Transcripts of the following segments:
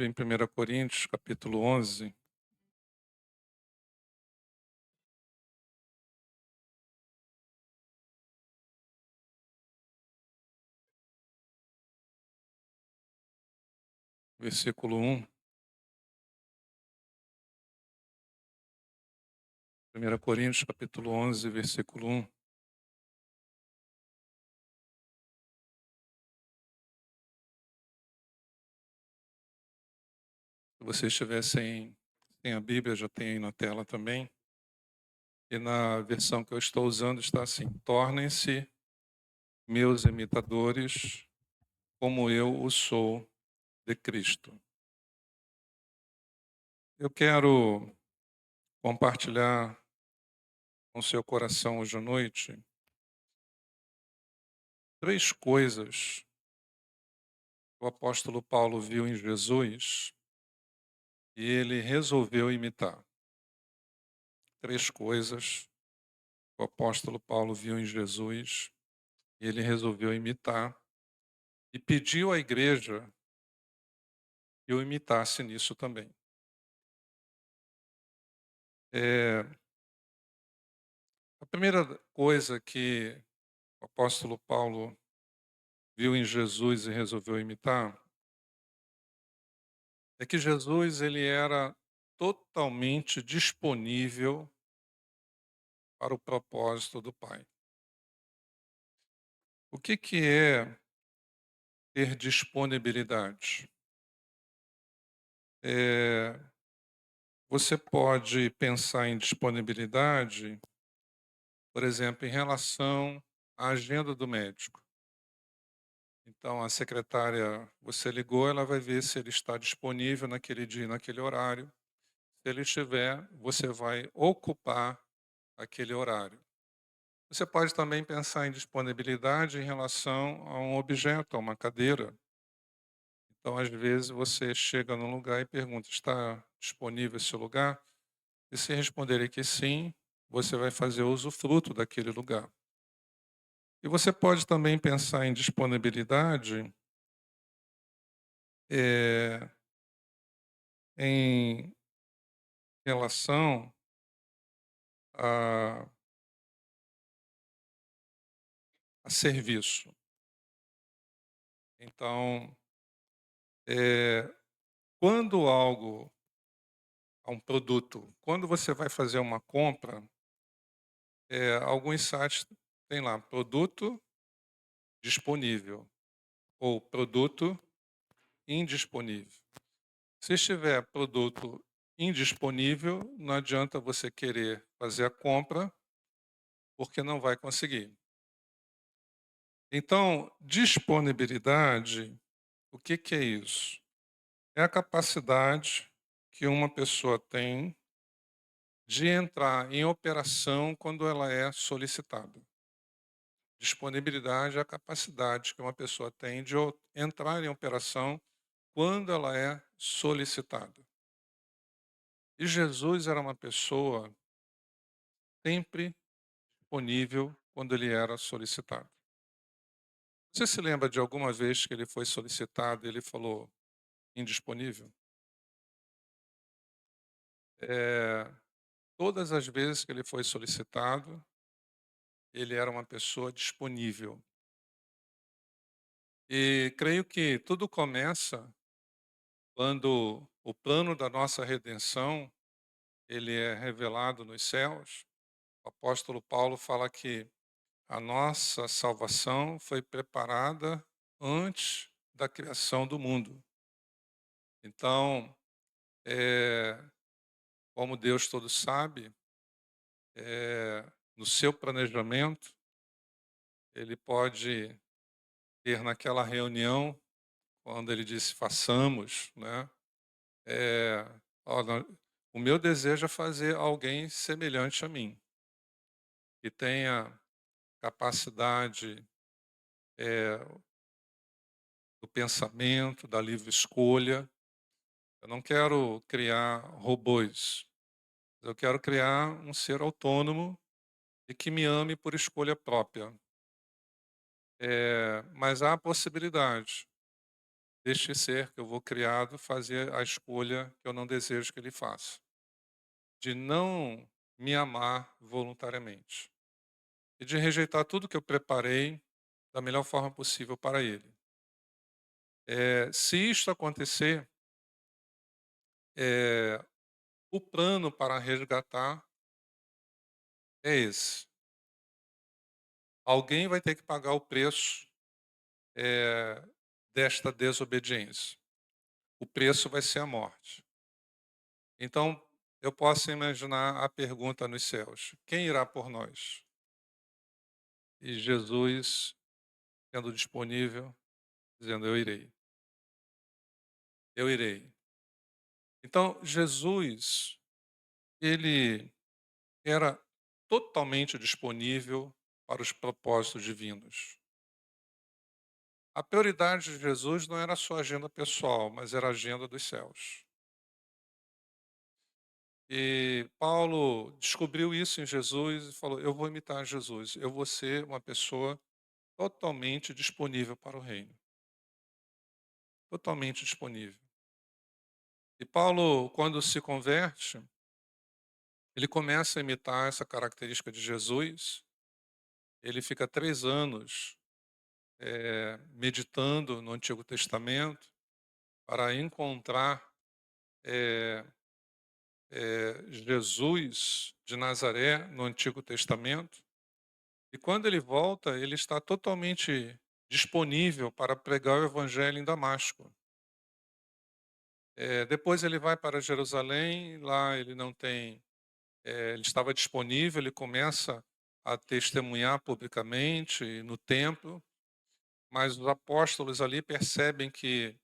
Em 1 Coríntios, capítulo 11, versículo 1. 1 Coríntios, capítulo 11, versículo 1. Se vocês tivessem sem a Bíblia, já tem aí na tela também. E na versão que eu estou usando está assim: tornem-se meus imitadores, como eu o sou de Cristo. Eu quero compartilhar com seu coração hoje à noite 3 coisas que o apóstolo Paulo viu em Jesus e ele resolveu imitar. 3 coisas que o apóstolo Paulo viu em Jesus e ele resolveu imitar e pediu à igreja que o imitasse nisso também. É, a primeira coisa que o apóstolo Paulo viu em Jesus e resolveu imitar é que Jesus ele era totalmente disponível para o propósito do Pai. O que é ter disponibilidade? É, você pode pensar em disponibilidade, por exemplo, em relação à agenda do médico. Então, a secretária, você ligou, ela vai ver se ele está disponível naquele dia, e naquele horário. Se ele estiver, você vai ocupar aquele horário. Você pode também pensar em disponibilidade em relação a um objeto, a uma cadeira. Então, às vezes, você chega num lugar e pergunta: está disponível esse lugar? E se responderem que sim, você vai fazer usufruto daquele lugar. E você pode também pensar em disponibilidade eh, em relação a, a serviço. Então, eh, quando algo, um produto, quando você vai fazer uma compra, alguns sites tem lá produto disponível ou produto indisponível. Se estiver produto indisponível, não adianta você querer fazer a compra, porque não vai conseguir. Então, disponibilidade, o que é isso? É a capacidade que uma pessoa tem de entrar em operação quando ela é solicitada. Disponibilidade é a capacidade que uma pessoa tem de entrar em operação quando ela é solicitada. E Jesus era uma pessoa sempre disponível quando ele era solicitado. Você se lembra de alguma vez que ele foi solicitado e ele falou indisponível? Eh, Todas as vezes que ele foi solicitado, ele era uma pessoa disponível. E creio que tudo começa quando o plano da nossa redenção, ele é revelado nos céus. O apóstolo Paulo fala que a nossa salvação foi preparada antes da criação do mundo. Então, eh, como Deus todo sabe, no seu planejamento, ele pode ter naquela reunião, quando ele disse façamos, né? Eh, ó, o meu desejo é fazer alguém semelhante a mim, que tenha capacidade eh, do pensamento, da livre escolha. Eu não quero criar robôs, eu quero criar um ser autônomo e que me ame por escolha própria. Mas há a possibilidade deste ser que eu vou criado fazer a escolha que eu não desejo que ele faça, de não me amar voluntariamente e de rejeitar tudo que eu preparei da melhor forma possível para ele. Se isto acontecer, eh, o plano para resgatar é esse. Alguém vai ter que pagar o preço, eh, desta desobediência. O preço vai ser a morte. Então, eu posso imaginar a pergunta nos céus: quem irá por nós? E Jesus, sendo disponível, dizendo: eu irei, eu irei. Então, Jesus, ele era totalmente disponível para os propósitos divinos. A prioridade de Jesus não era a sua agenda pessoal, mas era a agenda dos céus. E Paulo descobriu isso em Jesus e falou: eu vou imitar Jesus, eu vou ser uma pessoa totalmente disponível para o reino, totalmente disponível. E Paulo, quando se converte, ele começa a imitar essa característica de Jesus. Ele fica 3 anos meditando no Antigo Testamento para encontrar eh, Jesus de Nazaré no Antigo Testamento. E quando ele volta, ele está totalmente disponível para pregar o evangelho em Damasco. Depois ele vai para Jerusalém, lá ele não tem, ele estava disponível, ele começa a testemunhar publicamente no templo, mas os apóstolos ali percebem que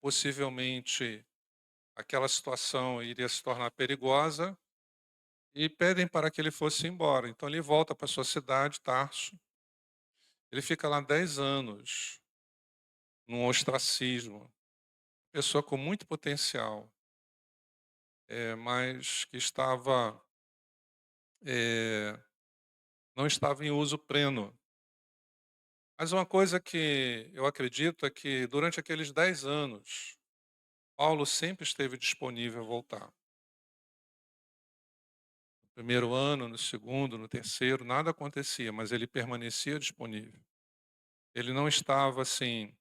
possivelmente aquela situação iria se tornar perigosa e pedem para que ele fosse embora. Então ele volta para sua cidade, Tarso. Ele fica lá 10 anos, num ostracismo. Pessoa com muito potencial, mas que eh, não estava em uso pleno. Mas uma coisa que eu acredito é que durante aqueles 10 anos, Paulo sempre esteve disponível a voltar. No primeiro ano, no segundo, no terceiro, nada acontecia, mas ele permanecia disponível. Ele não estava assim: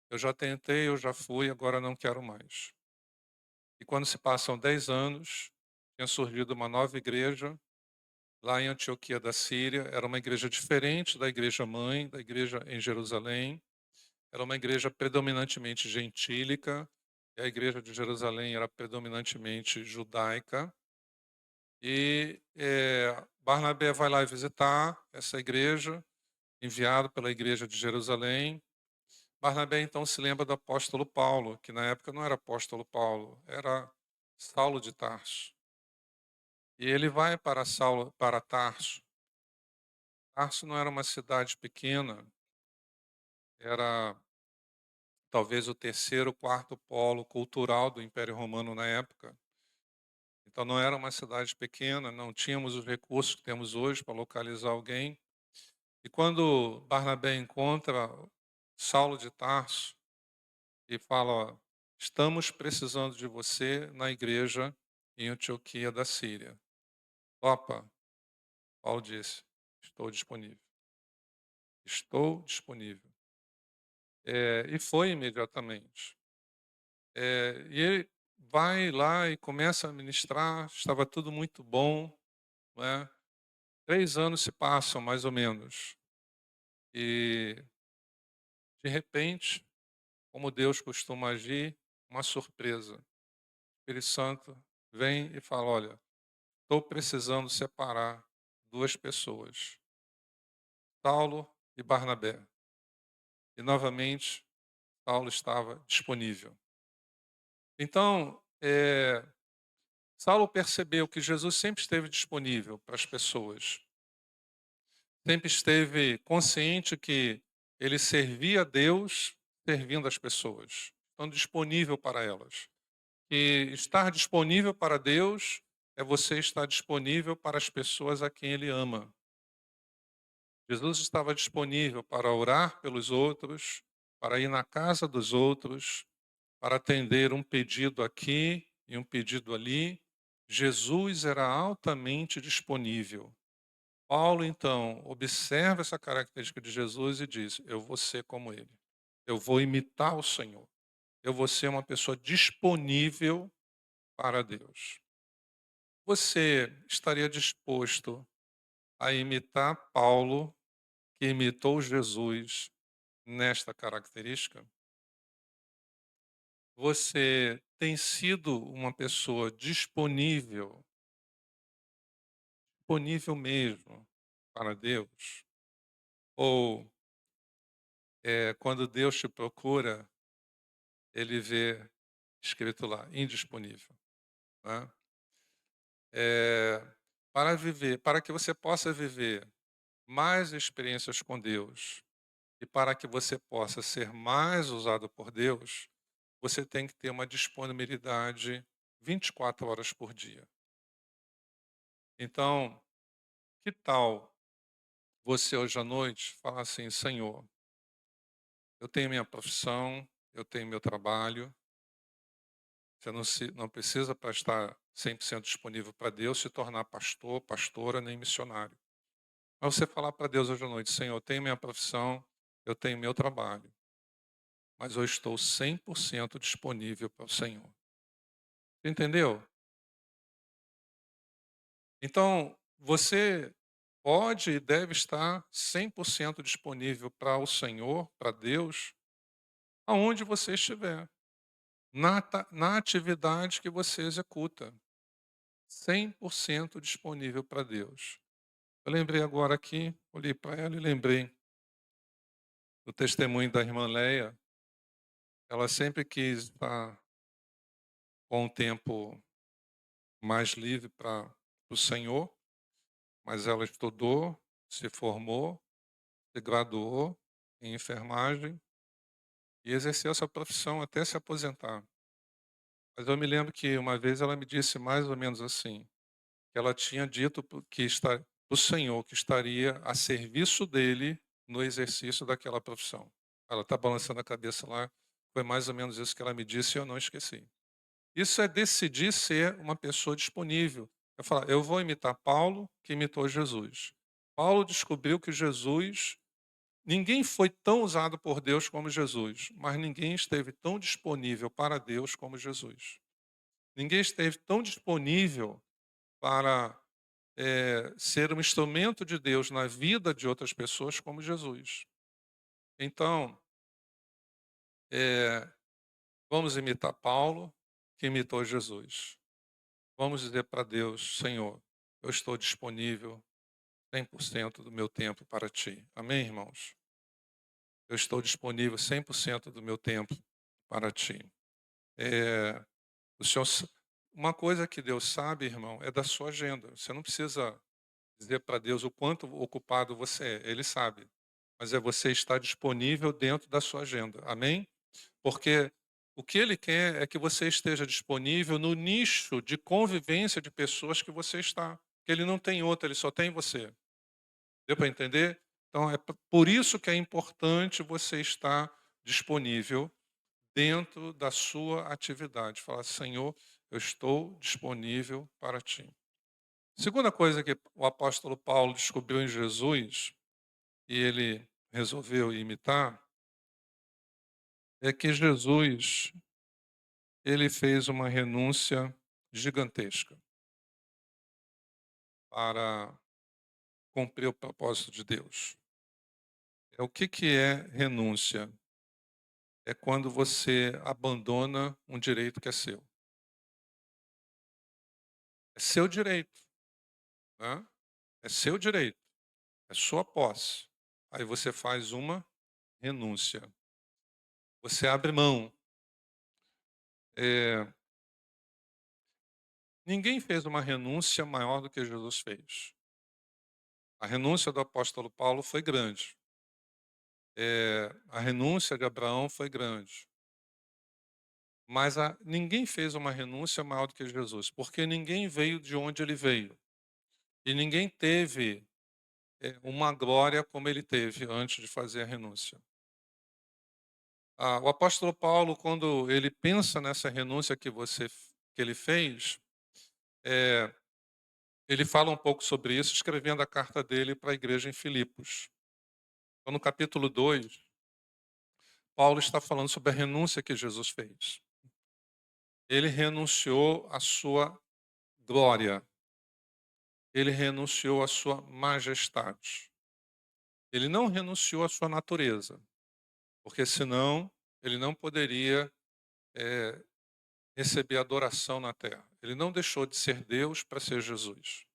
eu já tentei, eu já fui, agora não quero mais. E quando se passam 10 anos, tinha surgido uma nova igreja lá em Antioquia da Síria. Era uma igreja diferente da igreja mãe, da igreja em Jerusalém. Era uma igreja predominantemente gentílica, e a igreja de Jerusalém era predominantemente judaica. E Barnabé vai lá visitar essa igreja, enviado pela igreja de Jerusalém. Barnabé então se lembra do apóstolo Paulo, que na época não era apóstolo Paulo, era Saulo de Tarso. E ele vai para Tarso. Tarso não era uma cidade pequena, era talvez o terceiro, quarto polo cultural do Império Romano na época. Então não era uma cidade pequena, não tínhamos os recursos que temos hoje para localizar alguém. E quando Barnabé encontra Saulo de Tarso e fala: "Ó, estamos precisando de você na igreja em Antioquia da Síria." Opa, Paulo disse: estou disponível. Estou disponível. E foi imediatamente. E ele vai lá e começa a ministrar, estava tudo muito bom, não é? 3 anos se passam, mais ou menos, e de repente, como Deus costuma agir, uma surpresa. O Espírito Santo vem e fala: "Olha, estou precisando separar 2 pessoas, Saulo e Barnabé." E novamente, Saulo estava disponível. Então, Saulo percebeu que Jesus sempre esteve disponível para as pessoas. Sempre esteve consciente que ele servia a Deus servindo as pessoas, estando disponível para elas. E estar disponível para Deus é você estar disponível para as pessoas a quem ele ama. Jesus estava disponível para orar pelos outros, para ir na casa dos outros, para atender um pedido aqui e um pedido ali. Jesus era altamente disponível. Paulo, então, observa essa característica de Jesus e diz: eu vou ser como ele. Eu vou imitar o Senhor. Eu vou ser uma pessoa disponível para Deus. Você estaria disposto a imitar Paulo, que imitou Jesus nesta característica? Você tem sido uma pessoa disponível, disponível mesmo para Deus? Ou quando Deus te procura, ele vê escrito lá, indisponível, né? Eh, para que você possa viver mais experiências com Deus e para que você possa ser mais usado por Deus, você tem que ter uma disponibilidade 24 horas por dia. Então, que tal você hoje à noite falar assim: Senhor, eu tenho minha profissão, eu tenho meu trabalho, você não precisa para estar 100% disponível para Deus se tornar pastor, pastora, nem missionário. Mas você falar para Deus hoje à noite: Senhor, eu tenho minha profissão, eu tenho meu trabalho, mas eu estou 100% disponível para o Senhor. Entendeu? Então, você pode e deve estar 100% disponível para o Senhor, para Deus, aonde você estiver, na atividade que você executa. 100% disponível para Deus. Eu lembrei agora aqui, olhei para ela e lembrei do testemunho da irmã Leia. Ela sempre quis estar com um tempo mais livre para o Senhor, mas ela estudou, se formou, se graduou em enfermagem e exerceu essa profissão até se aposentar. Mas eu me lembro que uma vez ela me disse mais ou menos assim, que ela tinha dito que está o Senhor que estaria a serviço dele no exercício daquela profissão. Ela está balançando a cabeça lá, foi mais ou menos isso que ela me disse e eu não esqueci. Isso é decidir ser uma pessoa disponível. É falar, eu vou imitar Paulo, que imitou Jesus. Paulo descobriu que Jesus, ninguém foi tão usado por Deus como Jesus, mas ninguém esteve tão disponível para Deus como Jesus. Ninguém esteve tão disponível para ser um instrumento de Deus na vida de outras pessoas como Jesus. Então, eh, vamos imitar Paulo, que imitou Jesus. Vamos dizer para Deus: Senhor, eu estou disponível 100% do meu tempo para ti. Amém, irmãos? Eu estou disponível 100% do meu tempo para ti. Eh, o Senhor, uma coisa que Deus sabe, irmão, é da sua agenda. Você não precisa dizer para Deus o quanto ocupado você é, Ele sabe. Mas é você estar disponível dentro da sua agenda. Amém? Porque o que Ele quer é que você esteja disponível no nicho de convivência de pessoas que você está. Que Ele não tem outro, Ele só tem você. Deu para entender? Então é por isso que é importante você estar disponível dentro da sua atividade. Falar, Senhor, eu estou disponível para ti. Segunda coisa que o apóstolo Paulo descobriu em Jesus, e ele resolveu imitar, é que Jesus, ele fez uma renúncia gigantesca para cumprir o propósito de Deus. O que é renúncia? É quando você abandona um direito que é seu. É seu direito, né? É seu direito, é sua posse. Aí você faz uma renúncia. Você abre mão. É, ninguém fez uma renúncia maior do que Jesus fez. A renúncia do apóstolo Paulo foi grande. A renúncia de Abraão foi grande. Mas ninguém fez uma renúncia maior do que Jesus, porque ninguém veio de onde ele veio. E ninguém teve uma glória como ele teve antes de fazer a renúncia. O apóstolo Paulo, quando ele pensa nessa renúncia que ele fez, eh, ele fala um pouco sobre isso, escrevendo a carta dele para a igreja em Filipos. Então, no capítulo 2, Paulo está falando sobre a renúncia que Jesus fez. Ele renunciou à sua glória, ele renunciou à sua majestade. Ele não renunciou à sua natureza, porque senão ele não poderia eh, receber adoração na terra. Ele não deixou de ser Deus para ser Jesus.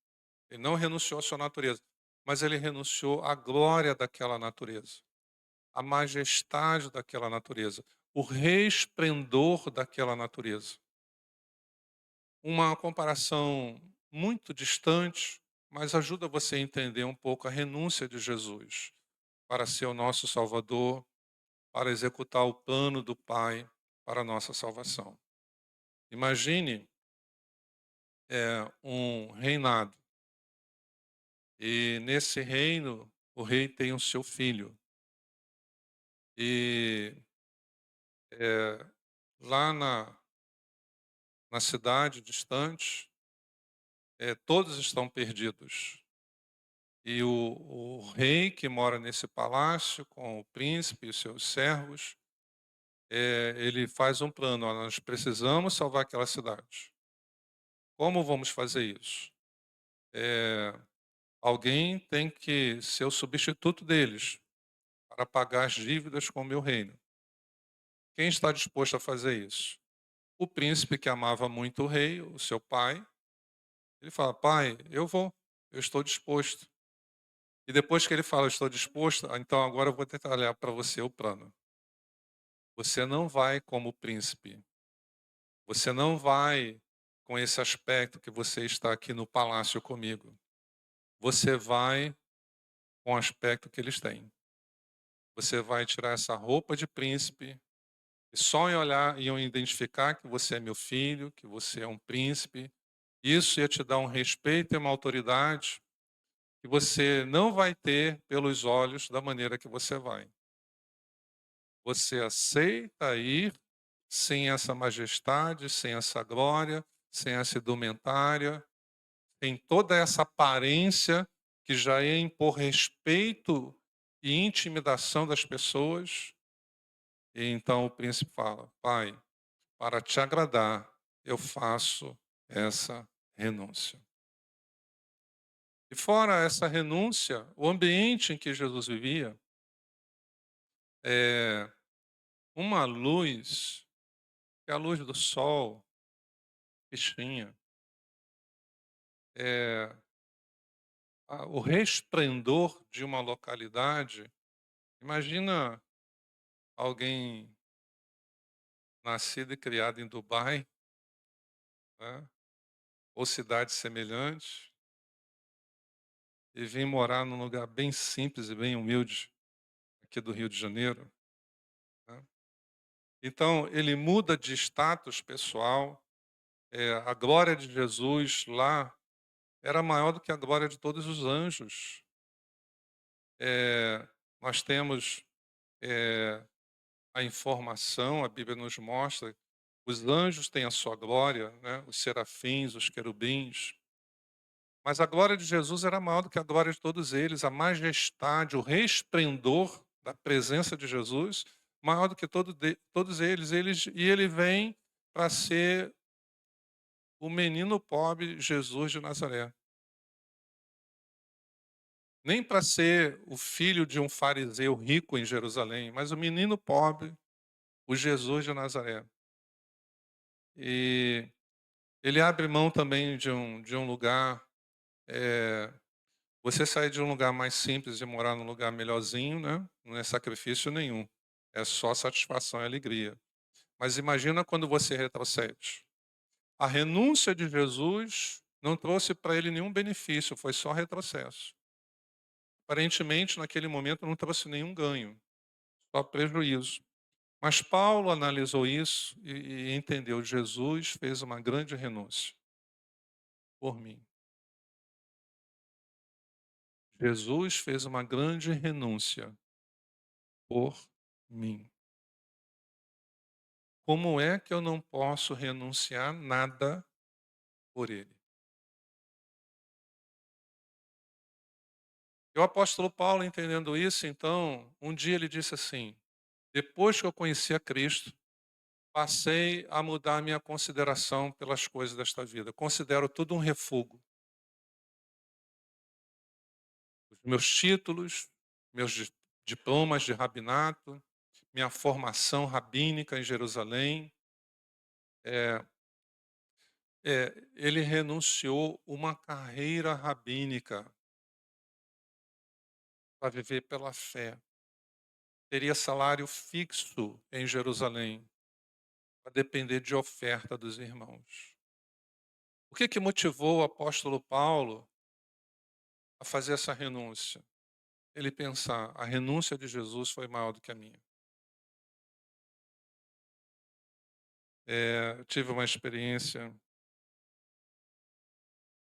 Ele não renunciou à sua natureza, mas ele renunciou à glória daquela natureza, à majestade daquela natureza, o resplendor daquela natureza. Uma comparação muito distante, mas ajuda você a entender um pouco a renúncia de Jesus para ser o nosso Salvador, para executar o plano do Pai para a nossa salvação. Imagine um reinado, e nesse reino o rei tem o seu filho, e eh, lá na cidade distante, todos estão perdidos. E o rei que mora nesse palácio com o príncipe e os seus servos, ele faz um plano: "Ó, nós precisamos salvar aquela cidade. Como vamos fazer isso? Eh, Alguém tem que ser o substituto deles para pagar as dívidas com o meu reino. Quem está disposto a fazer isso?" O príncipe, que amava muito o rei, o seu pai, ele fala: "Pai, eu vou, eu estou disposto." E depois que ele fala: "Eu estou disposto", então agora eu vou detalhar para você o plano. Você não vai como príncipe, você não vai com esse aspecto que você está aqui no palácio comigo. Você vai com o aspecto que eles têm. Você vai tirar essa roupa de príncipe, e só em olhar iam identificar que você é meu filho, que você é um príncipe. Isso ia te dar um respeito e uma autoridade que você não vai ter pelos olhos da maneira que você vai. Você aceita ir sem essa majestade, sem essa glória, sem essa indumentária, sem toda essa aparência que já ia impor respeito e intimidação das pessoas. E então o príncipe fala: "Pai, para te agradar, eu faço essa renúncia." E fora essa renúncia, o ambiente em que Jesus vivia, é uma luz, que é a luz do sol que tinha, é o resplendor de uma localidade. Imagina alguém nascido e criado em Dubai, né, ou cidades semelhantes, e vir morar num lugar bem simples e bem humilde, aqui do Rio de Janeiro, né. Então ele muda de status pessoal, a glória de Jesus lá era maior do que a glória de todos os anjos. Nós temos, eh, a informação, a Bíblia nos mostra, os anjos têm a sua glória, né, os serafins, os querubins, mas a glória de Jesus era maior do que a glória de todos eles, a majestade, o resplendor da presença de Jesus, maior do que todos eles, e ele vem para ser o menino pobre Jesus de Nazaré. Nem para ser o filho de um fariseu rico em Jerusalém, mas o menino pobre, o Jesus de Nazaré. E ele abre mão também de um lugar, eh, você sair de um lugar mais simples e morar num lugar melhorzinho, né, não é sacrifício nenhum, é só satisfação e alegria. Mas imagina quando você retrocede. A renúncia de Jesus não trouxe para ele nenhum benefício, foi só retrocesso. Aparentemente, naquele momento, não trouxe nenhum ganho, só prejuízo. Mas Paulo analisou isso e entendeu: Jesus fez uma grande renúncia por mim. Jesus fez uma grande renúncia por mim. como é que eu não posso renunciar nada por ele? E o apóstolo Paulo, entendendo isso, então, um dia ele disse assim: depois que eu conheci a Cristo, passei a mudar a minha consideração pelas coisas desta vida. Considero tudo um refúgio. Os meus títulos, meus diplomas de rabinato, minha formação rabínica em Jerusalém, eh ele renunciou uma carreira rabínica para viver pela fé. Teria salário fixo em Jerusalém, a depender de oferta dos irmãos. O que motivou o apóstolo Paulo a fazer essa renúncia? Ele pensar: a renúncia de Jesus foi maior do que a minha. Eu tive uma experiência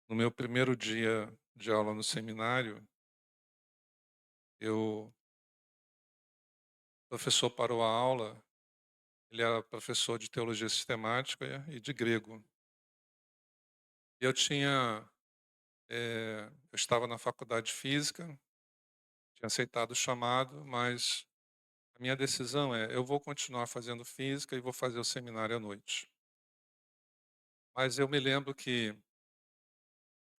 no meu primeiro dia de aula no seminário. O professor parou a aula, ele era professor de teologia sistemática e de grego. E eu estava na faculdade de física, tinha aceitado o chamado, mas a minha decisão eu vou continuar fazendo física e vou fazer o seminário à noite. Mas eu me lembro que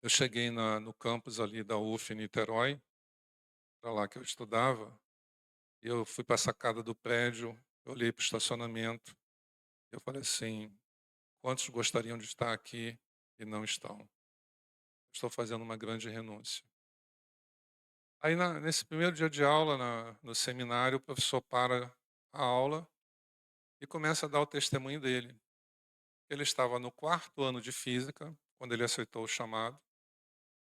eu cheguei no campus ali da UF em Niterói, para lá que eu estudava, e eu fui para a sacada do prédio, eu olhei para o estacionamento, eu falei assim: quantos gostariam de estar aqui e não estão? Estou fazendo uma grande renúncia. Aí nesse primeiro dia de aula no seminário, o professor para a aula e começa a dar o testemunho dele. Ele estava no quarto ano de física, quando ele aceitou o chamado,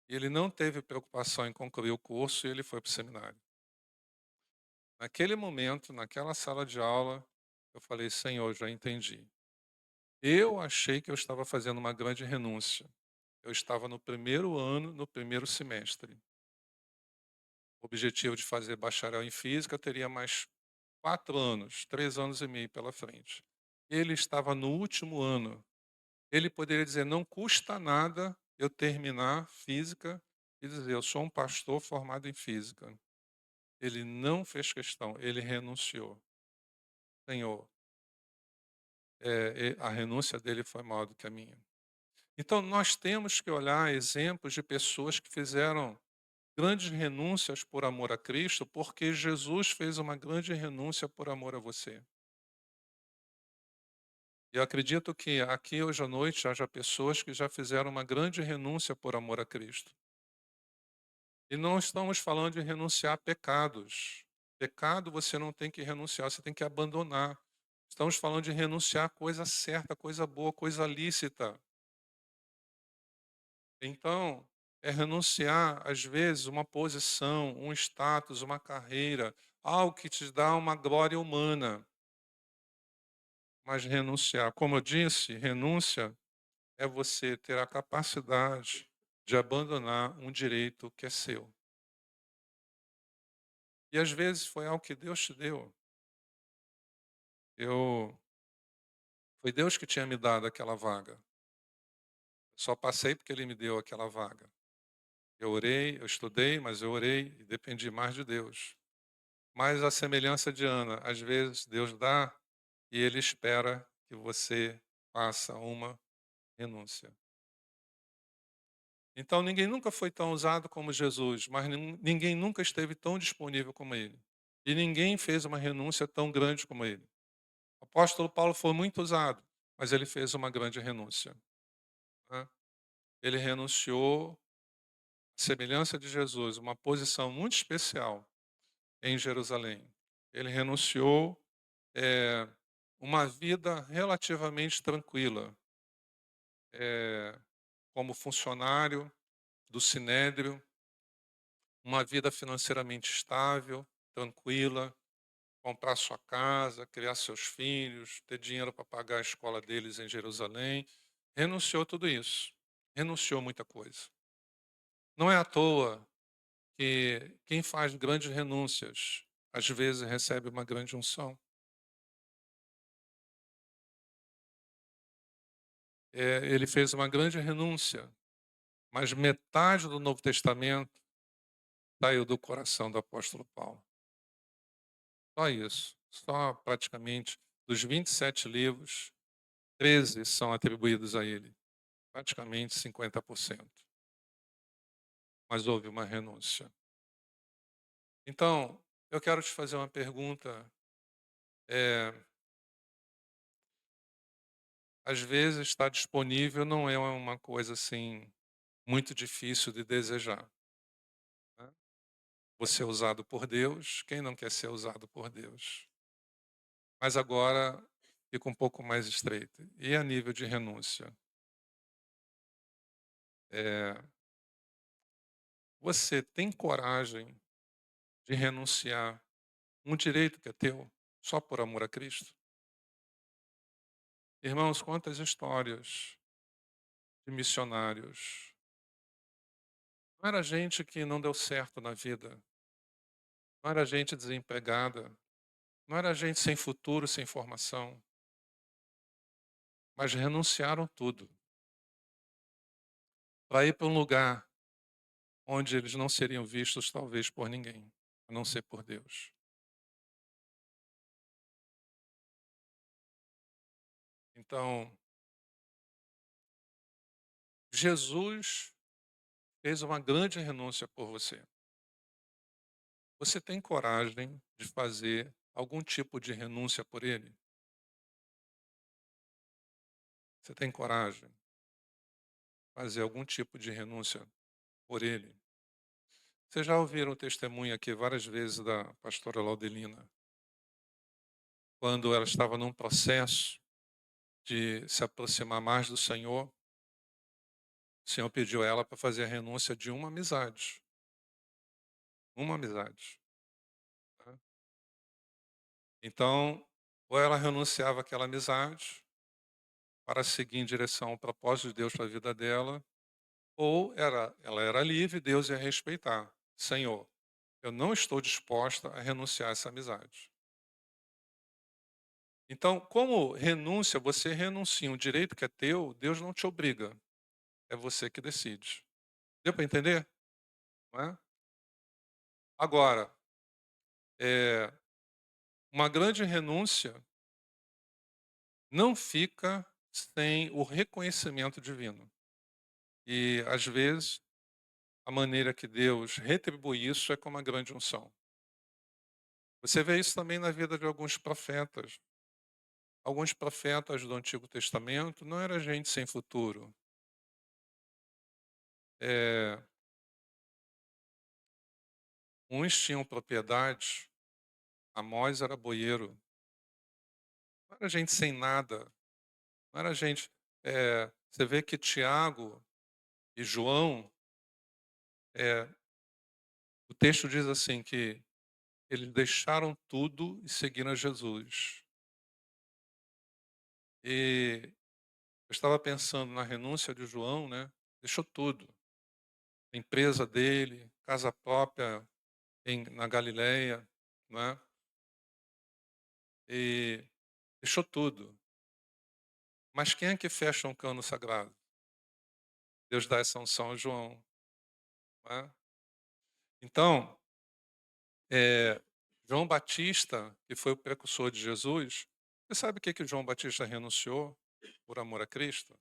e ele não teve preocupação em concluir o curso e ele foi para o seminário. Naquele momento, naquela sala de aula, eu falei: Senhor, já entendi. Eu achei que eu estava fazendo uma grande renúncia. Eu estava no primeiro ano, no primeiro semestre. O objetivo de fazer bacharel em física teria mais 4 anos, 3 anos e meio pela frente. Ele estava no último ano. Ele poderia dizer: não custa nada eu terminar física e dizer: eu sou um pastor formado em física. Ele não fez questão, ele renunciou. Senhor, a renúncia dele foi maior do que a minha. Então nós temos que olhar exemplos de pessoas que fizeram grandes renúncias por amor a Cristo, porque Jesus fez uma grande renúncia por amor a você. E eu acredito que aqui hoje à noite haja pessoas que já fizeram uma grande renúncia por amor a Cristo. E não estamos falando de renunciar a pecados. Pecado você não tem que renunciar, você tem que abandonar. Estamos falando de renunciar a coisa certa, coisa boa, coisa lícita. Então, é renunciar, às vezes, uma posição, um status, uma carreira, algo que te dá uma glória humana. Mas renunciar, como eu disse, renúncia é você ter a capacidade de abandonar um direito que é seu. E às vezes foi algo que Deus te deu. Eu Foi Deus que tinha me dado aquela vaga. Só passei porque Ele me deu aquela vaga. Eu orei, eu estudei, mas eu orei e dependi mais de Deus. Mas a semelhança de Ana, às vezes Deus dá e Ele espera que você faça uma renúncia. Então ninguém nunca foi tão usado como Jesus, mas ninguém nunca esteve tão disponível como Ele. E ninguém fez uma renúncia tão grande como Ele. O apóstolo Paulo foi muito usado, mas ele fez uma grande renúncia, né? Ele renunciou, à semelhança de Jesus, uma posição muito especial em Jerusalém. Ele renunciou eh, uma vida relativamente tranquila, eh, como funcionário do Sinédrio, uma vida financeiramente estável, tranquila, comprar sua casa, criar seus filhos, ter dinheiro para pagar a escola deles em Jerusalém. Renunciou tudo isso. Renunciou muita coisa. Não é à toa que quem faz grandes renúncias, às vezes recebe uma grande unção. ele fez uma grande renúncia, mas metade do Novo Testamento saiu do coração do apóstolo Paulo. Só isso. Só praticamente dos 27 livros, 13 são atribuídos a ele. Praticamente 50%. Mas houve uma renúncia. Então, eu quero te fazer uma pergunta. eh, Às vezes estar disponível não é uma coisa assim muito difícil de desejar, né? Você é usado por Deus, quem não quer ser usado por Deus? Mas agora fica um pouco mais estreito. E a nível de renúncia? Eh, Você tem coragem de renunciar um direito que é teu, só por amor a Cristo? Irmãos, quantas histórias de missionários. Não era gente que não deu certo na vida, não era gente desempregada, não era gente sem futuro, sem formação, mas renunciaram tudo para ir para um lugar onde eles não seriam vistos talvez por ninguém, a não ser por Deus. Então, Jesus fez uma grande renúncia por você. Você tem coragem de fazer algum tipo de renúncia por ele? Você tem coragem de fazer algum tipo de renúncia por ele? Vocês já ouviram o testemunho aqui várias vezes da pastora Laudelina, quando ela estava num processo de se aproximar mais do Senhor, o Senhor pediu a ela para fazer a renúncia de uma amizade, tá? Então, ou ela renunciava àquela amizade para seguir em direção ao propósito de Deus para a vida dela, ou ela era livre, Deus ia respeitar. Senhor, eu não estou disposta a renunciar a essa amizade. Então, como renúncia, você renuncia um direito que é teu, Deus não te obriga, é você que decide. Deu para entender? Não é? Agora, eh, uma grande renúncia não fica sem o reconhecimento divino. E, às vezes, a maneira que Deus retribui isso é com uma grande unção. Você vê isso também na vida de alguns profetas. Alguns profetas do Antigo Testamento não era gente sem futuro. Eh, Uns tinham propriedades, Amós era boieiro, não era gente sem nada, não era gente. Você vê que Tiago e João, eh, o texto diz assim que eles deixaram tudo e seguiram a Jesus. E eu estava pensando na renúncia de João, né? Deixou tudo, a empresa dele, casa própria na Galileia, né? E deixou tudo. Mas quem é que fecha um cano sagrado? Deus dá essa unção a João, né? Então, Eh, João Batista, que foi o precursor de Jesus, você sabe o que que João Batista renunciou por amor a Cristo?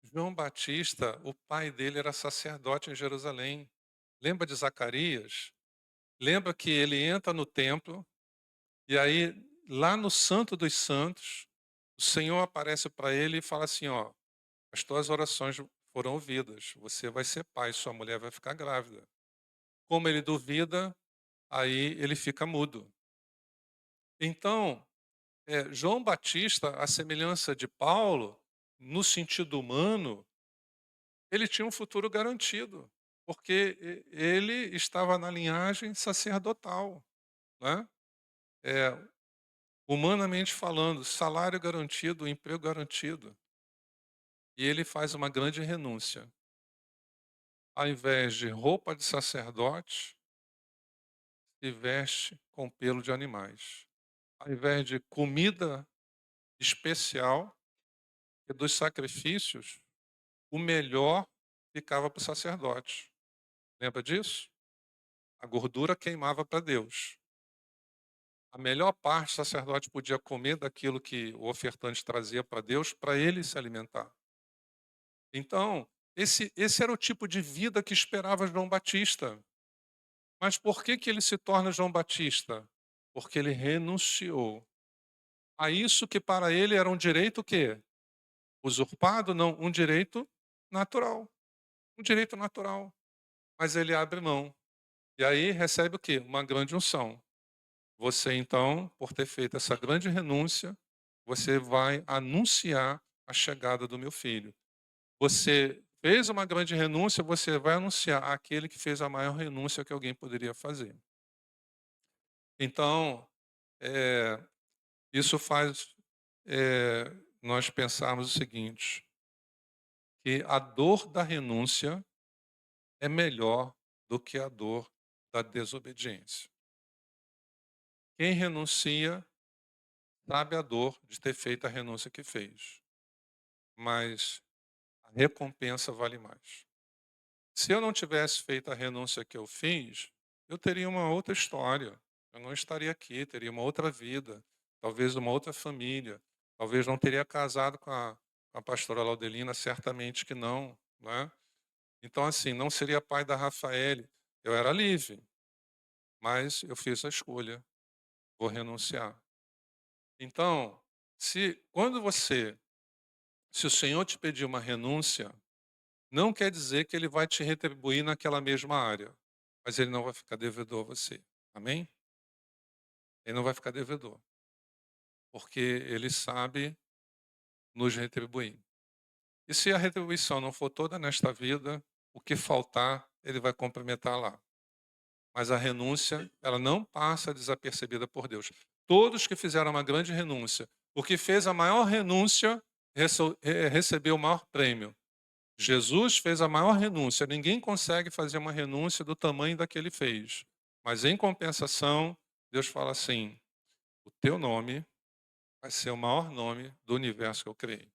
João Batista, o pai dele era sacerdote em Jerusalém. Lembra de Zacarias? Lembra que ele entra no templo e aí lá no Santo dos Santos, o Senhor aparece para ele e fala assim, ó, as tuas orações foram ouvidas, você vai ser pai, sua mulher vai ficar grávida. Como ele duvida, aí ele fica mudo. Então, João Batista, à semelhança de Paulo, no sentido humano, ele tinha um futuro garantido, porque ele estava na linhagem sacerdotal, né? É, humanamente falando, salário garantido, emprego garantido. E ele faz uma grande renúncia. Ao invés de roupa de sacerdote, se veste com pelo de animais. Ao invés de comida especial, E dos sacrifícios, o melhor ficava para o sacerdote. Lembra disso? A gordura queimava para Deus. A melhor parte o sacerdote podia comer daquilo que o ofertante trazia para Deus, para ele se alimentar. Então, esse era o tipo de vida que esperava João Batista. Mas por que que ele se torna João Batista? Porque ele renunciou a isso que para ele era um direito o quê? Usurpado? Não, um direito natural. Um direito natural. Mas ele abre mão. E aí recebe o quê? Uma grande unção. Você então, por ter feito essa grande renúncia, você vai anunciar a chegada do meu filho. Você fez uma grande renúncia, você vai anunciar aquele que fez a maior renúncia que alguém poderia fazer. Então, eh, isso faz nós pensarmos o seguinte, que a dor da renúncia é melhor do que a dor da desobediência. Quem renuncia sabe a dor de ter feito a renúncia que fez, mas a recompensa vale mais. Se eu não tivesse feito a renúncia que eu fiz, eu teria uma outra história. Eu não estaria aqui, teria uma outra vida, talvez uma outra família. Talvez não teria casado com a pastora Laudelina, certamente que não, né? Então, assim, não seria pai da Rafaele. Eu era livre, mas eu fiz a escolha, vou renunciar. Então, se o Senhor te pedir uma renúncia, não quer dizer que ele vai te retribuir naquela mesma área, mas ele não vai ficar devedor a você. Amém? Ele não vai ficar devedor, porque ele sabe nos retribuir. E se a retribuição não for toda nesta vida, o que faltar, ele vai complementar lá. Mas a renúncia, ela não passa desapercebida por Deus. Todos que fizeram uma grande renúncia, o que fez a maior renúncia, recebeu o maior prêmio. Jesus fez a maior renúncia. Ninguém consegue fazer uma renúncia do tamanho da que ele fez. Mas em compensação, Deus fala assim: o teu nome vai ser o maior nome do universo que eu criei.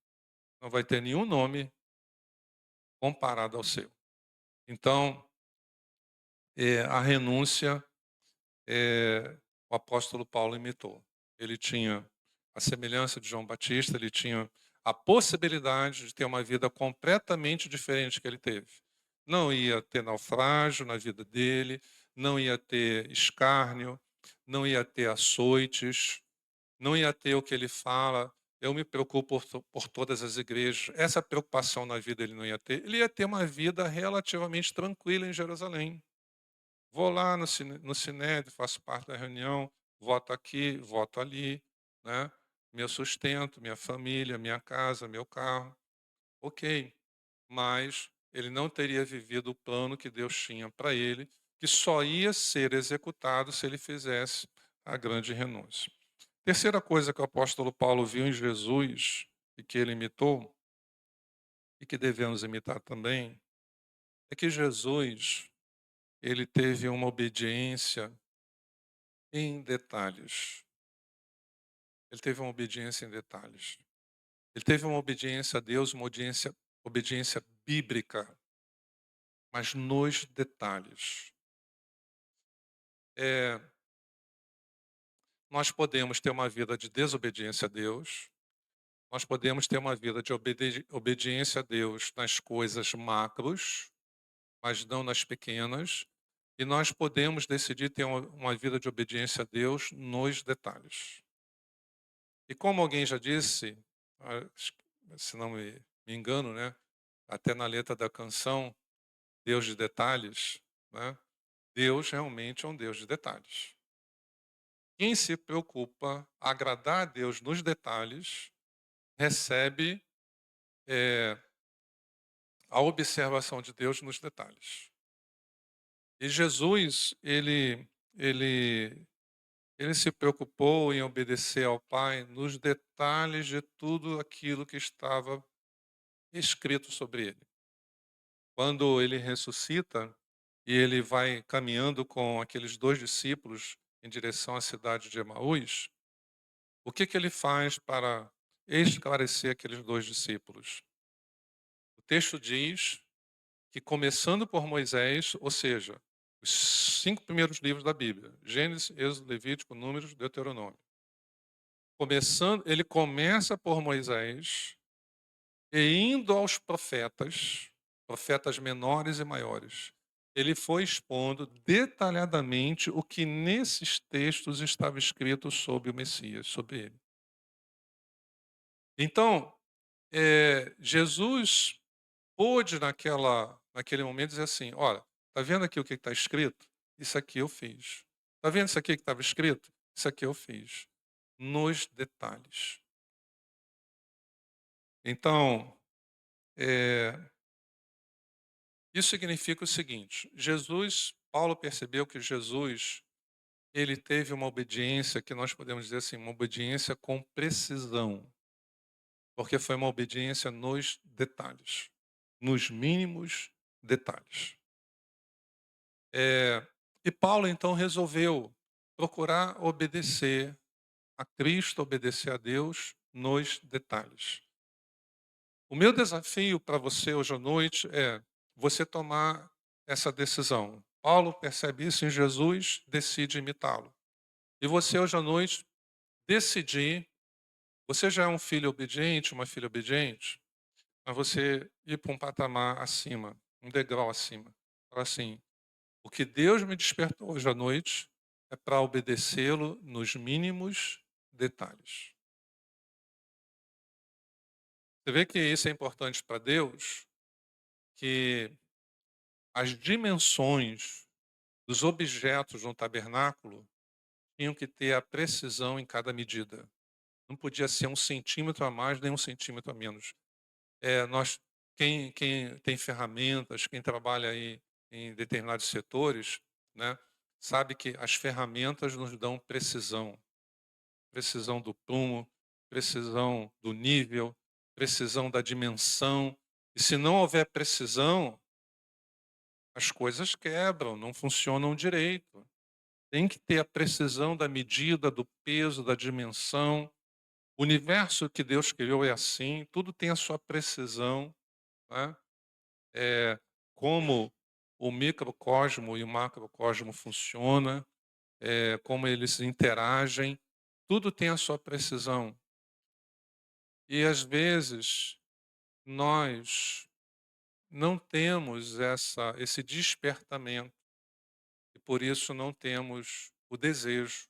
Não vai ter nenhum nome comparado ao seu. Então, a renúncia, o apóstolo Paulo imitou. Ele tinha a semelhança de João Batista, ele tinha a possibilidade de ter uma vida completamente diferente que ele teve. Não ia ter naufrágio na vida dele, não ia ter escárnio, não ia ter açoites, não ia ter o que ele fala. Eu me preocupo por todas as igrejas. Essa preocupação na vida ele não ia ter. Ele ia ter uma vida relativamente tranquila em Jerusalém. Vou lá no Sinédrio, faço parte da reunião, voto aqui, voto ali, né? Meu sustento, minha família, minha casa, meu carro. Ok, mas ele não teria vivido o plano que Deus tinha para ele, que só ia ser executado se ele fizesse a grande renúncia. Terceira coisa que o apóstolo Paulo viu em Jesus e que ele imitou, e que devemos imitar também, é que Jesus, ele teve uma obediência em detalhes. Ele teve uma obediência em detalhes. Ele teve uma obediência a Deus, uma obediência bíblica, mas nos detalhes. É, nós podemos ter uma vida de desobediência a Deus, nós podemos ter uma vida de obediência a Deus nas coisas macros, mas não nas pequenas, e nós podemos decidir ter uma vida de obediência a Deus nos detalhes. E como alguém já disse, se não me engano, né, até na letra da canção, Deus de detalhes, né, Deus realmente é um Deus de detalhes. Quem se preocupa agradar a Deus nos detalhes, recebe a observação de Deus nos detalhes. E Jesus, ele se preocupou em obedecer ao Pai nos detalhes de tudo aquilo que estava escrito sobre ele. Quando ele ressuscita e ele vai caminhando com aqueles dois discípulos em direção à cidade de Emaús, o que que ele faz para esclarecer aqueles 2 discípulos. O texto diz que começando por Moisés, ou seja, os 5 primeiros livros da Bíblia, Gênesis, Êxodo, Levítico, Números, Deuteronômio. Ele começa por Moisés e indo aos profetas, profetas menores e maiores, ele foi expondo detalhadamente o que nesses textos estava escrito sobre o Messias, sobre ele. Então, Jesus pôde naquele momento dizer assim: olha, está vendo aqui o que está escrito? Isso aqui eu fiz. Está vendo isso aqui que estava escrito? Isso aqui eu fiz. Nos detalhes. Então, eh, isso significa o seguinte: Paulo percebeu que Jesus, ele teve uma obediência que nós podemos dizer assim, uma obediência com precisão, porque foi uma obediência nos detalhes, nos mínimos detalhes. E Paulo então resolveu procurar obedecer a Cristo, obedecer a Deus nos detalhes. O meu desafio para você hoje à noite é você tomar essa decisão. Paulo percebe isso em Jesus, decide imitá-lo. E você hoje à noite decidir, você já é um filho obediente, uma filha obediente, mas você ir para um patamar acima, um degrau acima. Fala assim, o que Deus me despertou hoje à noite é para obedecê-lo nos mínimos detalhes. Você vê que isso é importante para Deus, que as dimensões dos objetos no tabernáculo tinham que ter a precisão em cada medida. Não podia ser 1 centímetro a mais nem 1 centímetro a menos. Nós, quem tem ferramentas, quem trabalha aí em determinados setores, né, sabe que as ferramentas nos dão precisão. Precisão do prumo, precisão do nível, precisão da dimensão. E se não houver precisão, as coisas quebram, não funcionam direito. Tem que ter a precisão da medida, do peso, da dimensão. O universo que Deus criou é assim, tudo tem a sua precisão, né? Como o microcosmo e o macrocosmo funciona, como eles interagem, tudo tem a sua precisão. E às vezes nós não temos esse despertamento e por isso não temos o desejo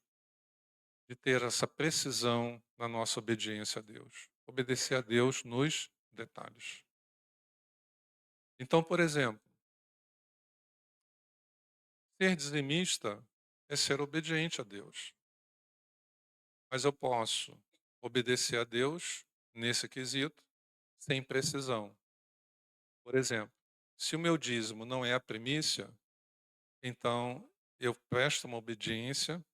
de ter essa precisão na nossa obediência a Deus. Obedecer a Deus nos detalhes. Então, por exemplo, ser dizimista é ser obediente a Deus. Mas eu posso obedecer a Deus nesse quesito sem precisão. Por exemplo, se o meu dízimo não é a primícia, então eu presto uma obediência,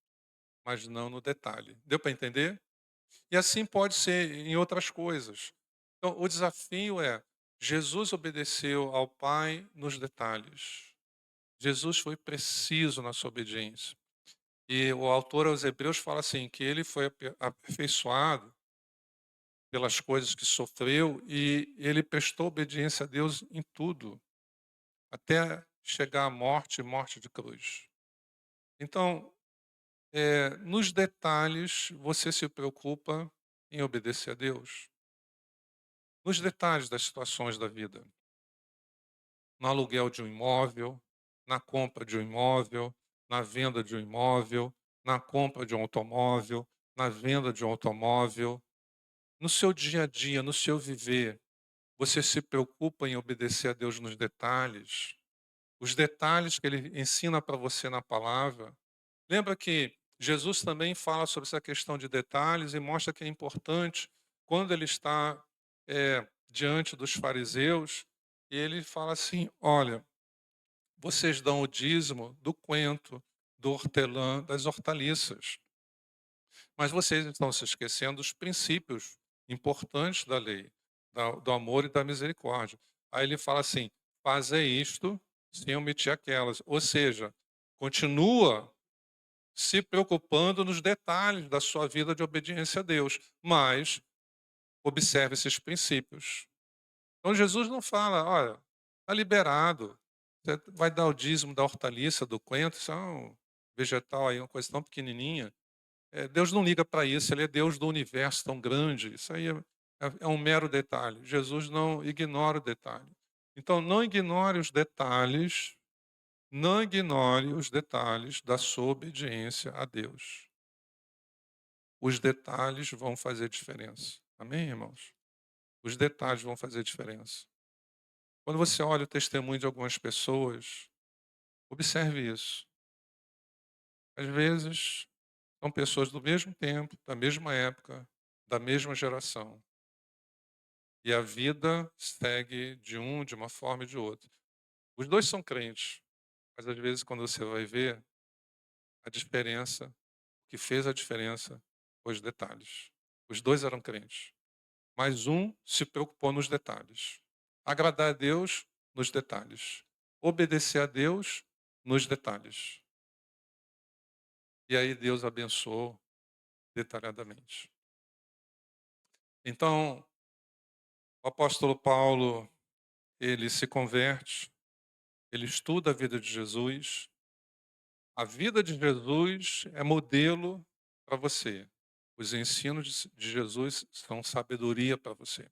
mas não no detalhe. Deu para entender? E assim pode ser em outras coisas. Então, o desafio é: Jesus obedeceu ao Pai nos detalhes. Jesus foi preciso na sua obediência. E o autor aos Hebreus fala assim: que ele foi aperfeiçoado pelas coisas que sofreu e ele prestou obediência a Deus em tudo, até chegar à morte, morte de cruz. Então, nos detalhes, você se preocupa em obedecer a Deus. Nos detalhes das situações da vida. No aluguel de um imóvel, na compra de um imóvel, na venda de um imóvel, na compra de um automóvel, na venda de um automóvel. No seu dia a dia, no seu viver, você se preocupa em obedecer a Deus nos detalhes. Os detalhes que ele ensina para você na palavra. Lembra que Jesus também fala sobre essa questão de detalhes e mostra que é importante quando ele está diante dos fariseus e ele fala assim: olha, vocês dão o dízimo do coentro, do hortelã, das hortaliças, mas vocês estão se esquecendo dos princípios importantes da lei, do amor e da misericórdia. Aí ele fala assim: fazei isto sem omitir aquelas. Ou seja, continua se preocupando nos detalhes da sua vida de obediência a Deus, mas observe esses princípios. Então Jesus não fala: "Olha, está liberado, você vai dar o dízimo da hortaliça, do coentro, isso é um vegetal aí, uma coisa tão pequenininha". Deus não liga para isso, ele é Deus do universo tão grande, isso aí é um mero detalhe. Jesus não ignora o detalhe. Então não ignore os detalhes da sua obediência a Deus. Os detalhes vão fazer diferença. Amém, irmãos? Os detalhes vão fazer diferença. Quando você olha o testemunho de algumas pessoas, observe isso. Às vezes, são pessoas do mesmo tempo, da mesma época, da mesma geração. E a vida segue de uma forma e de outra. Os dois são crentes, mas às vezes quando você vai ver a diferença, o que fez a diferença foi os detalhes. Os dois eram crentes, mas um se preocupou nos detalhes. Agradar a Deus nos detalhes. Obedecer a Deus nos detalhes. E aí Deus abençoou detalhadamente. Então, o apóstolo Paulo, ele se converte, ele estuda a vida de Jesus. A vida de Jesus é modelo para você. Os ensinos de Jesus são sabedoria para você.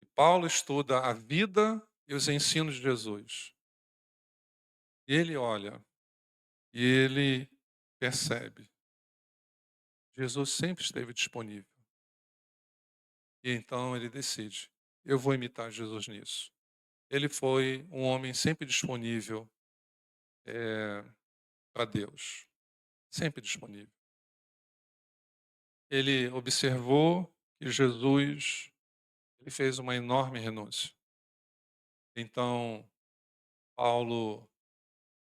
E Paulo estuda a vida e os ensinos de Jesus. E ele olha e ele percebe. Jesus sempre esteve disponível. E então ele decide: eu vou imitar Jesus nisso. Ele foi um homem sempre disponível para Deus. Sempre disponível. Ele observou que Jesus ele fez uma enorme renúncia. Então, Paulo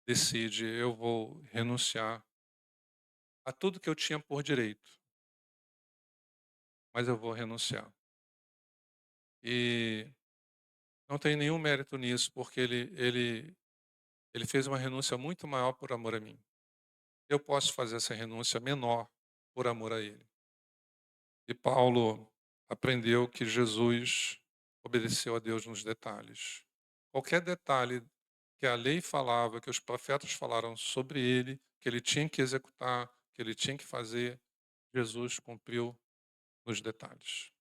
decide: eu vou renunciar a tudo que eu tinha por direito, mas eu vou renunciar. E não tem nenhum mérito nisso, porque ele fez uma renúncia muito maior por amor a mim. Eu posso fazer essa renúncia menor por amor a ele. E Paulo aprendeu que Jesus obedeceu a Deus nos detalhes. Qualquer detalhe que a lei falava, que os profetas falaram sobre ele, que ele tinha que executar, que ele tinha que fazer, Jesus cumpriu nos detalhes.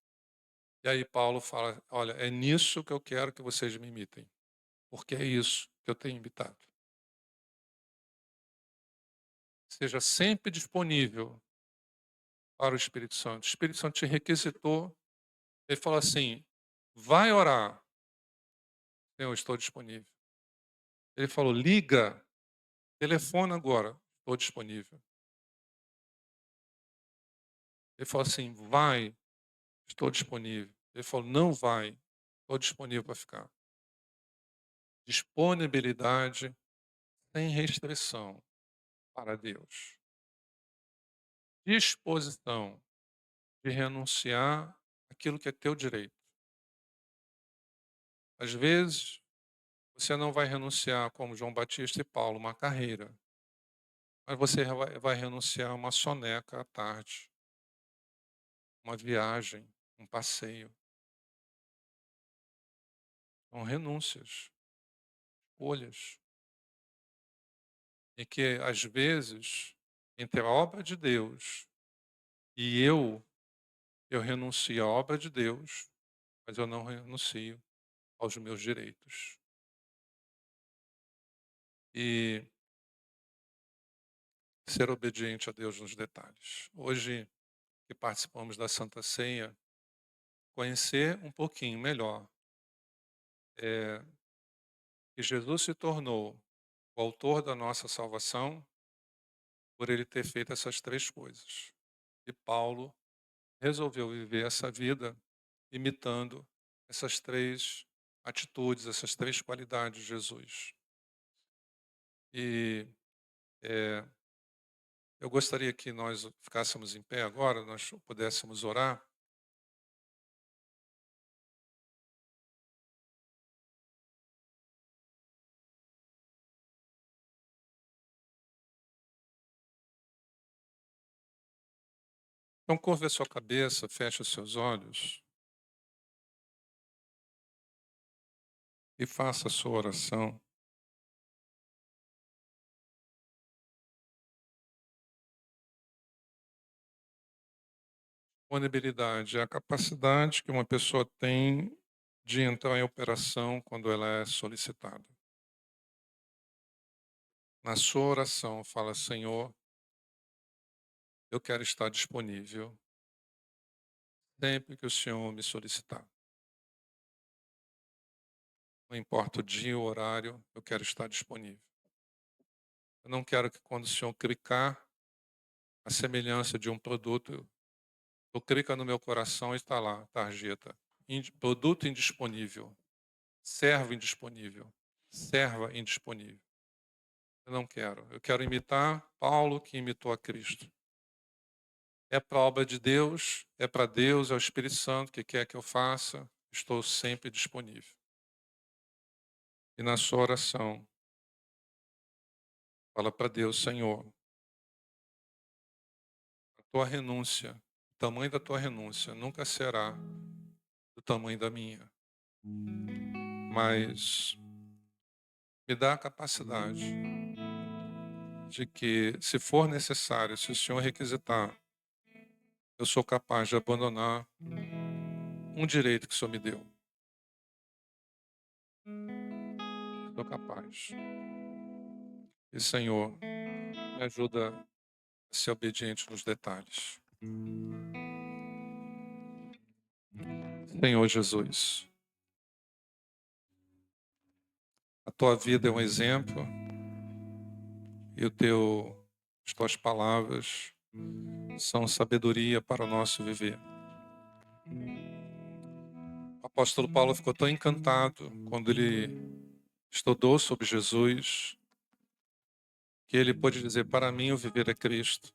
E aí Paulo fala: olha, é nisso que eu quero que vocês me imitem, porque é isso que eu tenho imitado. Seja sempre disponível para o Espírito Santo. O Espírito Santo te requisitou, ele falou assim: vai orar. Eu estou disponível. Ele falou: liga, telefona agora, estou disponível. Ele falou assim: vai, estou disponível. Ele falou: não vai, estou disponível para ficar. Disponibilidade sem restrição para Deus. Disposição de renunciar aquilo que é teu direito. Às vezes, você não vai renunciar, como João Batista e Paulo, uma carreira, mas você vai renunciar a uma soneca à tarde, uma viagem, um passeio. São renúncias, escolhas. E que, às vezes, entre a obra de Deus e eu renuncio à obra de Deus, mas eu não renuncio aos meus direitos. E ser obediente a Deus nos detalhes. Hoje, que participamos da Santa Ceia, conhecer um pouquinho melhor que Jesus se tornou o autor da nossa salvação por ele ter feito essas três coisas. E Paulo resolveu viver essa vida imitando essas três atitudes, essas três qualidades de Jesus. E eh, eu gostaria que nós ficássemos em pé agora, nós pudéssemos orar. Então, curva a sua cabeça, feche os seus olhos e faça a sua oração. Disponibilidade é a capacidade que uma pessoa tem de entrar em operação quando ela é solicitada. Na sua oração, fala: Senhor, eu quero estar disponível sempre que o Senhor me solicitar. Não importa o dia ou o horário, eu quero estar disponível. Eu não quero que quando o Senhor clicar a semelhança de um produto, eu clica no meu coração e está lá, tarjeta. Produto indisponível, servo indisponível, serva indisponível. Eu não quero. Eu quero imitar Paulo, que imitou a Cristo. É para a obra de Deus, é para Deus, é o Espírito Santo que quer que eu faça. Estou sempre disponível. E na sua oração, fala para Deus: Senhor, a tua renúncia, o tamanho da tua renúncia nunca será do tamanho da minha. Mas me dá a capacidade de que, se for necessário, se o Senhor requisitar, eu sou capaz de abandonar um direito que o Senhor me deu. Sou capaz. E, Senhor, me ajuda a ser obediente nos detalhes. Senhor Jesus, a tua vida é um exemplo e as tuas palavras são sabedoria para o nosso viver. O apóstolo Paulo ficou tão encantado quando ele estudou sobre Jesus, que ele pôde dizer: para mim o viver é Cristo.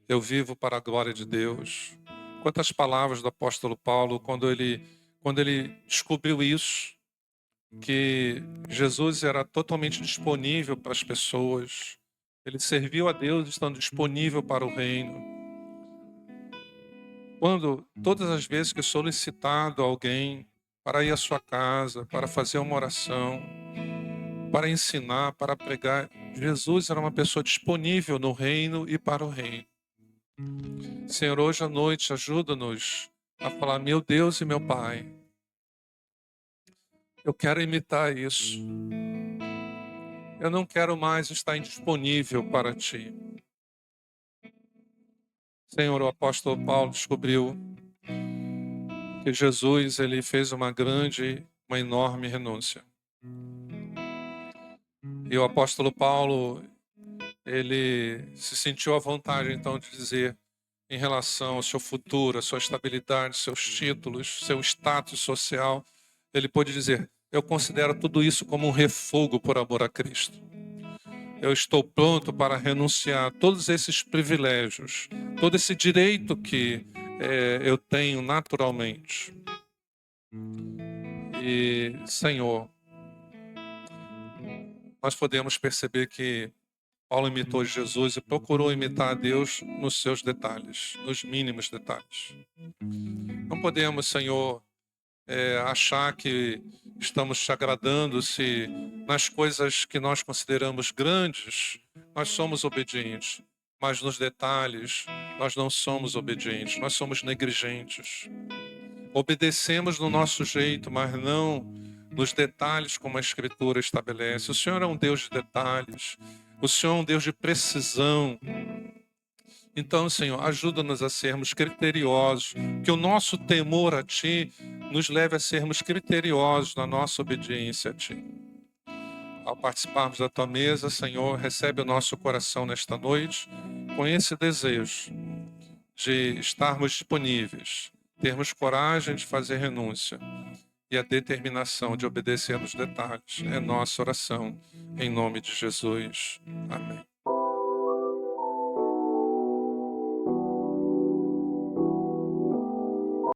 Eu vivo para a glória de Deus. Quantas palavras do apóstolo Paulo quando ele descobriu isso, que Jesus era totalmente disponível para as pessoas. Ele serviu a Deus estando disponível para o reino. Quando todas as vezes que solicitado alguém para ir à sua casa, para fazer uma oração, para ensinar, para pregar, Jesus era uma pessoa disponível no reino e para o reino. Senhor, hoje à noite ajuda-nos a falar: meu Deus e meu Pai, eu quero imitar isso. Eu não quero mais estar indisponível para Ti. Senhor, o apóstolo Paulo descobriu que Jesus ele fez uma enorme renúncia. E o apóstolo Paulo, ele se sentiu à vontade então de dizer, em relação ao seu futuro, a sua estabilidade, seus títulos, seu status social, ele pôde dizer: eu considero tudo isso como um refúgio por amor a Cristo. Eu estou pronto para renunciar a todos esses privilégios, todo esse direito que eu tenho naturalmente. E, Senhor, nós podemos perceber que Paulo imitou Jesus e procurou imitar a Deus nos seus detalhes, nos mínimos detalhes. Não podemos, Senhor, achar que estamos te agradando se nas coisas que nós consideramos grandes, nós somos obedientes. Mas nos detalhes, nós não somos obedientes, nós somos negligentes. Obedecemos no nosso jeito, mas não nos detalhes como a Escritura estabelece. O Senhor é um Deus de detalhes. O Senhor é um Deus de precisão. Então, Senhor, ajuda-nos a sermos criteriosos, que o nosso temor a Ti nos leve a sermos criteriosos na nossa obediência a Ti. Ao participarmos da Tua mesa, Senhor, recebe o nosso coração nesta noite com esse desejo de estarmos disponíveis, termos coragem de fazer renúncia e a determinação de obedecer nos detalhes. É nossa oração, em nome de Jesus. Amém.